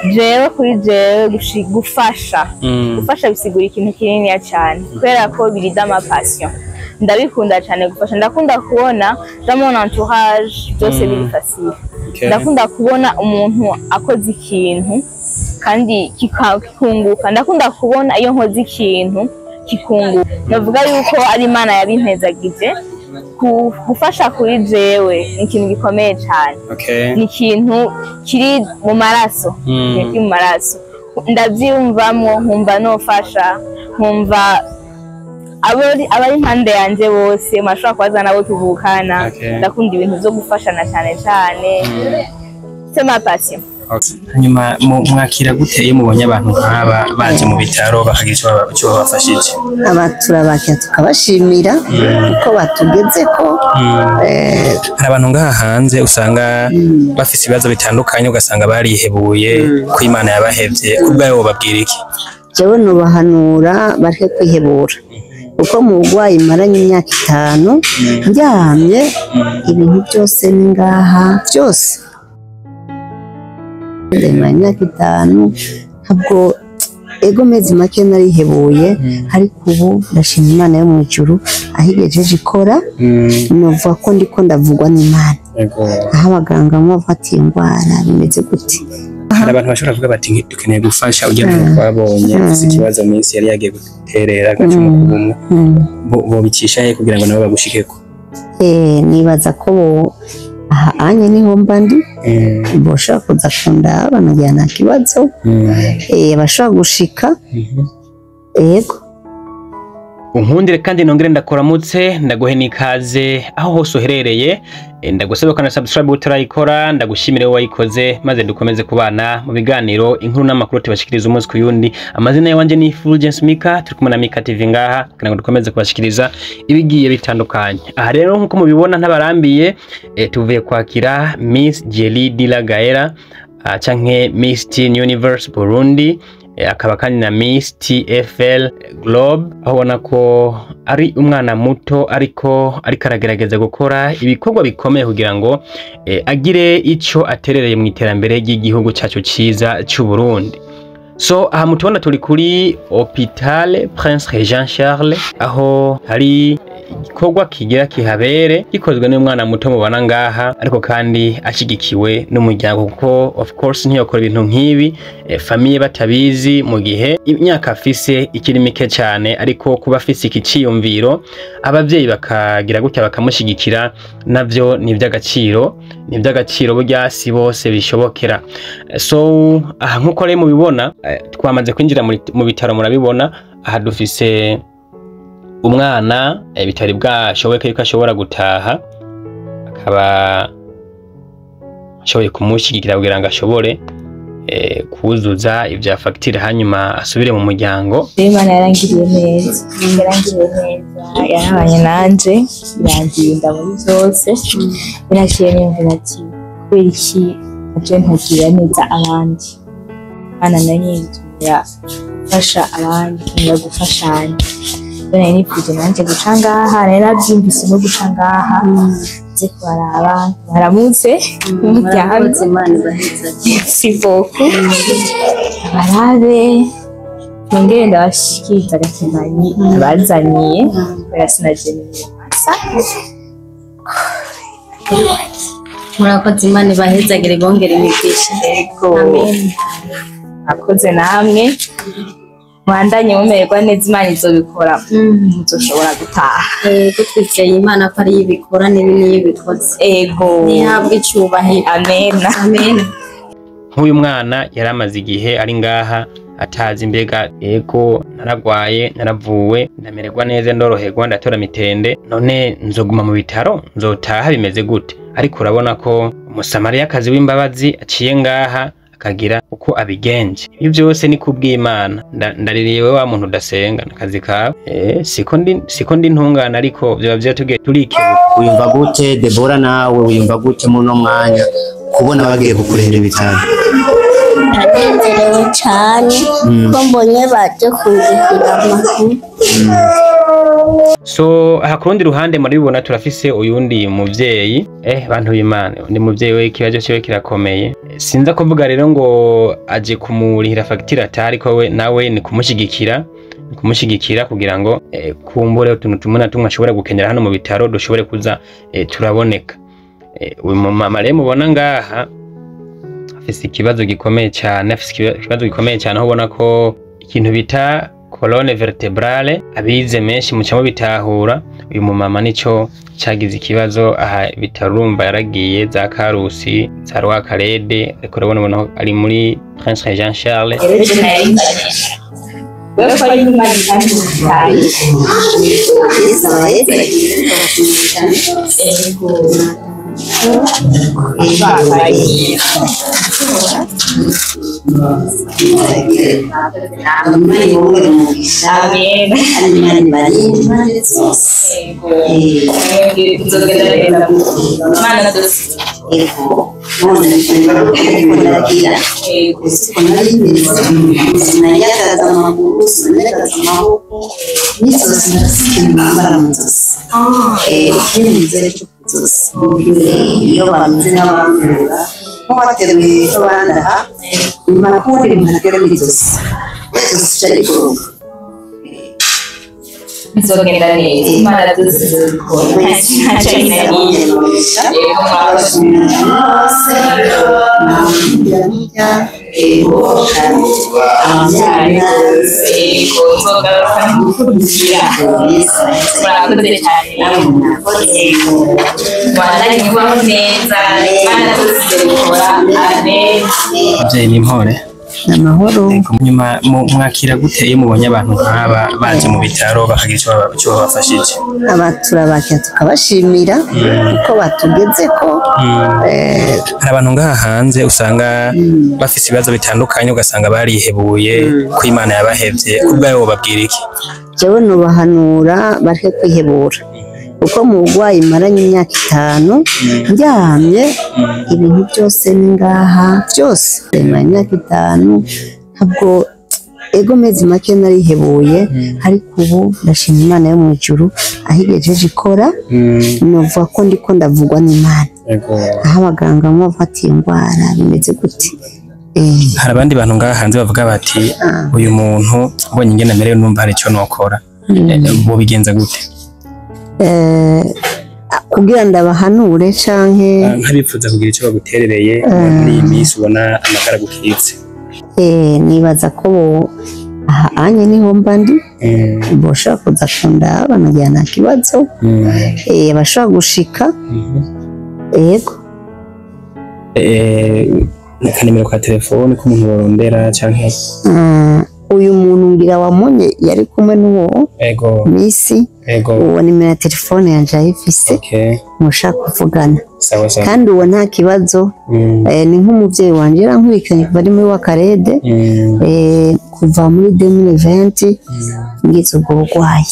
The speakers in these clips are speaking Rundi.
jewe kuri jewe gufasha bisigura ikintu kinini cyane kubera ko birida ama passion ndabikunda cyane gufasha ndakunda kubona dans mon entourage byose biri facile ndakunda kubona umuntu akoze ikintu kandi kikunguka ndakunda kubona iyo nkoze ikintu kikunguka navuga yuko ari Imana yabimpezagije gufasha kuri jewe ni ikintu gikomeye cyane ni ikintu kiri mu maraso ndabyumvamo nkumva nofasha nkumva abari impande yanjye bose mashobora kubaza nabo tuvukana ndakunda ibintu byo gufashana cyane cyane c'est ma passion. Hanyuma mwakira gute iyo mubonye abantu nk'aba baje mu bitaro bakagira icyo babafashije? Turabakira tukabashimira uko batugeze ko hari abantu ngaha hanze usanga bafite ibibazo bitandukanye ugasanga barihebuye ko Imana yabahevye kubwayo babwira iki? Jewe nubahanura bareke kwihebura uko mu bugwayi maranye imyaka 5 ndyamye ibintu byose ningaha byose imyaka 5 ntabwo ego mezi make narihebuye ariko ubu ndashima Imana yo mu ijuru ahigejeje ikora novuga ko ndiko ndavugwa n'Imana aho abaganga bafatiye indwara bimeze gute. Hari abantu bashobora kuvuga bati dukeneye gufasha ugiye mu babonye ufite ikibazo minsi yari yagiye guterera gacu mu kubumwe bo bicishaye kugira ngo nabo bagushikeko. Nibaza ko anye niho mbandi boshaka kuza kunda banajyana kibazo bashaka gushika yego. Unkundire kandi nongere ndakoramutse ndaguhe nikaze aho hose uherereye ndagusaba kana subscribe utarayikora ndagushimire wayikoze maze dukomeze kubana mu biganiro inkuru n'amakuru tubashikiriza umunsi ku yundi. Amazina yanje ni Fulgence Mika turi kumwe na Mika TV ngaha kana ngo dukomeze kubashikiriza ibigiye bitandukanye. Aha rero nkuko mubibona ntabarambiye tuvuye kwakira Miss Jelly Dila Gaera canke Miss Teen Universe Burundi akaba kandi na Miss TFL Globe aho ubona ko ari umwana muto ariko aragerageza gukora ibikorwa bikomeye kugira ngo agire ico aterereye mu iterambere ry'igihugu cyacu ciza cy'u Burundi. So aha mutubona turi kuri Hôpital Prince Regent Charles aho hari igikorwa kigira kihabere gikozwe n'umwana muto mubana ngaha ariko kandi ashigikiwe n'umuryango kuko of course ntiyokora ibintu nk'ibi famille batabizi mu gihe imyaka afise ikiri mike cyane ariko kuba afise ikiciyumviro abavyeyi bakagira gutya bakamushigikira navyo ni iby'agaciro burya si bose bishobokera. So aha nkuko rero mubibona twamaze kwinjira mu bitaro murabibona aha dufise umwana bitari bwashoboke yuko ashobora gutaha akaba ashoboye kumushigikira kugira ngo ashobore kuzuza ibya fagitire hanyuma asubire mu muryango. Imana yarangiriye neza yarabanye nanje irangirira muri byose irashiye n'imvura ati kubera iki aje ntagira neza abandi Imana nanyinjira gufasha abandi no gufashanya bene nipfuje nanje gucangaha narabyumvise no gucangaha ze kwaraba baramutse umuryango Imana baheza sivoko barabe ngende ndabashikiriza gakemanyi bazaniye barasinaje asa murakoze Imana bahezagire bongere imigisha yego amen. Akoze namwe mwandanye mumererwa neza Imana izobikora muzoshobora gutaha twizeye Imana ko ari ibikora n'ibindi bikoze ego nihabwe icyubahiro amen. Nk'uyu mwana yaramaze igihe ari ngaha atazi mbega ego naragwaye naravuwe ndamererwa neza ndoroherwa ndatora mitende none nzoguma mu bitaro nzotaha bimeze gute ariko urabona ko umusamariyakazi w'imbabazi aciye ngaha akagira uko abigenje. Ibyo byose ni kubw'Imana ndaririwe wa muntu udasenga nakazi kawe siko ndi ntungana ariko byo byatugiye turike. Uyumva gute Debora nawe uyumva gute muri no mwanya kubona bagiye kukurera ibitaro? Ndanezerewe cyane ko mbonye baje kundikira amakuru. So aha ku rundi ruhande muri bibona turafise uyundi muvyeyi bantu b'Imana undi muvyeyi we ikibazo cyiwe kirakomeye sinza kuvuga rero ngo aje kumurihira fagitire atari ko we nawe ni kumushigikira kugira ngo kumbure utuntu tumwe na tumwe ashobora gukenera hano mu bitaro dushobore kuza turaboneka. Uyu mama rero mubona ngaha afise ikibazo gikomeye cyane aho ubona ko ikintu bita colonne vertebrale abize menshi mucamo bitahura uyu mumama nico cagize ikibazo aha bitarumba yaragiye za Karusi za Rwakarede ariko urabona ari muri Prince Jean Charles iyo bameze n'abamureba nk'uwateruye abana makuru mpagera muri zose cyari kuruka bizogenda neza Imana duzikora ntacyo inaniye abyeyi n'impore amahoro nyuma mwakira gute iyo mubonye abantu nk'aba baje mu bitaro bakagira icyo babafashije abaturabakira tukabashimira kuko batugeze ko hari abantu ngaha hanze usanga bafite ibibazo bitandukanye ugasanga barihebuye ko Imana yabahevye kubwayo babwira iki jewe nubahanura bareke kwihebura kuko mu burwayi maranye imyaka 5 njyamye ibintu byose ningaha byose imyaka 5 ntabwo ego mezi make narihebuye ariko ubu ndashima Imana yo mu ijuru ahigejeje ikora novuga ko ndiko ndavugwa n'Imana aho abaganga mu bafatiye indwara bimeze gute hari abandi bantu ngaha hanze bavuga bati uyu muntu ubonye ingene amerewe numva hari icyo nokora bo bigenza gute kugira ndabahanure canke nkabipfuza kugira icyo baguterereye muri iyi minsi ubona amagara gukitse nibaza ko anye niho mba ndi boshobora kuza kunda banagira nta kibazo bashobora gushika yego akanimero ka telefone k'umuntu worondera canke uyu muntu ngira wamunye yari kumwe n'uwo misi uwo nimero ya telefone yanje ayifise mushaka kuvugana kandi uwo nta kibazo ni nk'umuvyeyi wanje yarankurikiranye kuva ari muri Wakarede kuva muri 2020 ngize ubwo burwayi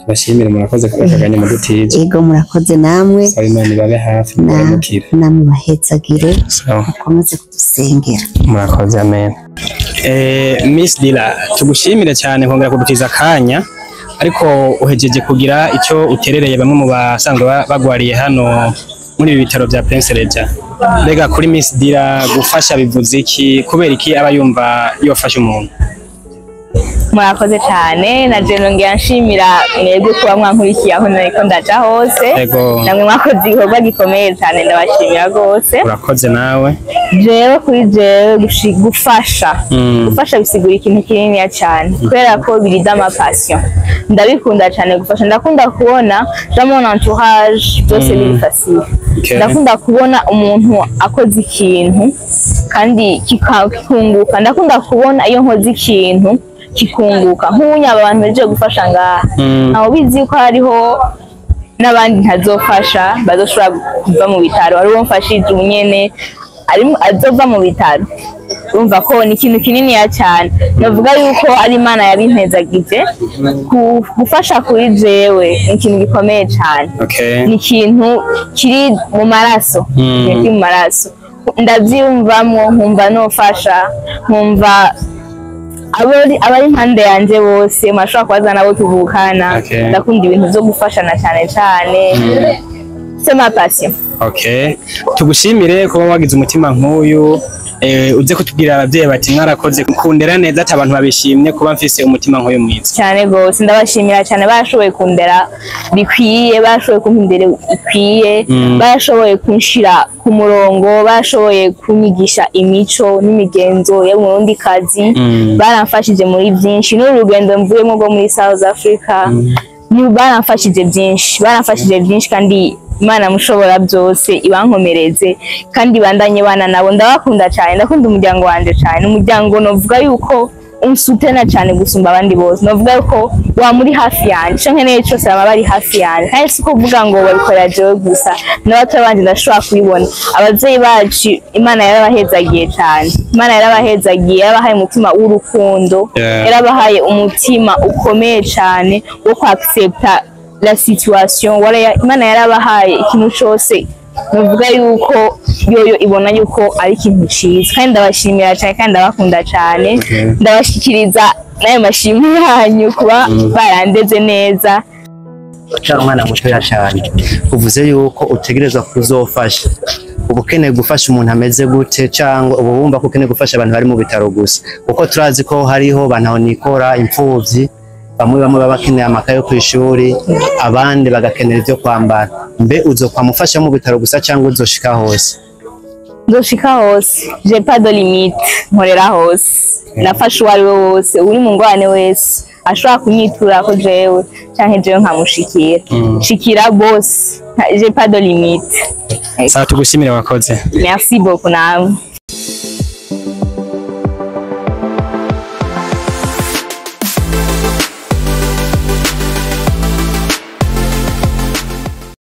bashimire murakoze kubakaganya mu dutije ego murakoze namwe Imana ibabe hafi muramukire namwe bahetsagire mukomeze kudusengera murakoze amen Miss Dila tugushimire cyane nkongera kudutiza akanya ariko uhejeje kugira icyo uterereye bamwe mu basanzwe bagwariye hano muri ibi bitaro bya Prince Regent mbega kuri Miss Dila gufasha bivuze iki kubera iki aba yumva yofasha umuntu murakoze cyane na jeno ngiye nshimira mwebwe kuba mwankurikiye aho nariko ndaja hose namwe mwakoze igikorwa gikomeye cyane ndabashimira rwose urakoze nawe jewe kuri jewe gufasha bisigura ikintu kinini cyane kubera ko birida ama passion ndabikunda cyane gufasha ndakunda kubona dans mon entourage byose biri facile ndakunda kubona umuntu akoze ikintu kandi kikunguka ndakunda kubona iyo nkoze ikintu kikunguka nk'unya abantu baje gufasha ngaha aho bizi ko hariho n'abandi ntazofasha bazoshobora kuva mu bitaro ari wo mfashije unyene azova mu bitaro urumva ko ni ikintu kinini cyane navuga yuko ari Imana yabimpezagije gufasha kuri jewe ni ikintu gikomeye cyane ni ikintu kiri mu maraso ndabyumvamwo nkumva nofasha nkumva abari impande yanje bose mashobora kubaza nabo tuvukana Okay. ndakunda ibintu byo gufashana cyane c'est ma passion. Okay, tugushimire kuba wagize umutima nk'uyu uze kutubwira abavyeyi bati mwarakoze kundera neza ati abantu babishimye kuba mfise umutima nk'uyu mwiza Cyane gose ndabashimira cyane bashoboye kundera bikwiye, bashoboye kumpindera ikwiye, bashoboye kunshira ku murongo, bashoboye kunyigisha imico n'imigenzo yo mu rundi kazi, baramfashije muri byinshi n'urugendo mvuyemo rwo muri South Africa. Baramfashije byinshi kandi Imana mushobora byose ibankomereze kandi bandanye bana nabo ndabakunda cyane, ndakunda umuryango wanje cyane, umuryango novuga yuko unsutena cyane gusumba abandi bose, novuga yuko wa muri hafi yanjye cyo nkeneye cyose baba bari hafi yanjye kandi siko kuvuga ngo babikora jewe gusa n'abato banje ndashobora kubibona. Abavyeyi bacu Imana yarabahezagiye cyane, Imana yarabahezagiye, yarabahaye umutima w'urukundo, yarabahaye umutima ukomeye cyane wo kwaccepta la situation. Imana yarabahaye ikintu cyose novuga yuko yoyo ibona yuko ari ikintu cyiza kandi ndabashimira cyane kandi ndabakunda cyane. Ndabashikiriza nayo mashimwe yanyu kuba barandeze neza. Cyangwa umwana mutoya cyane uvuze yuko utegerezwa kuzofasha ubukeneye gufasha umuntu ameze gute cyangwa ubu bumva ko ukeneye gufasha abantu bari mu bitaro gusa kuko turazi ko hariho banahonikora imfuvyi bamwe baba bakeneye amakaye yo kwishuri abandi bagakenera ibyo kwambara mbe uzokwamufasha mu bitaro gusa cyangwa uzoshika hose? Nzoshika hose, j'ai pas de limite, nkorera hose, nafasha uwo ari we wose, uri mu ngwane wese ashobora kunyitura ko jewe canke jewe nkamushikira shikira boss, j'ai pas de limite. Sawa tugushimire wakoze. Merci beaucoup nawe.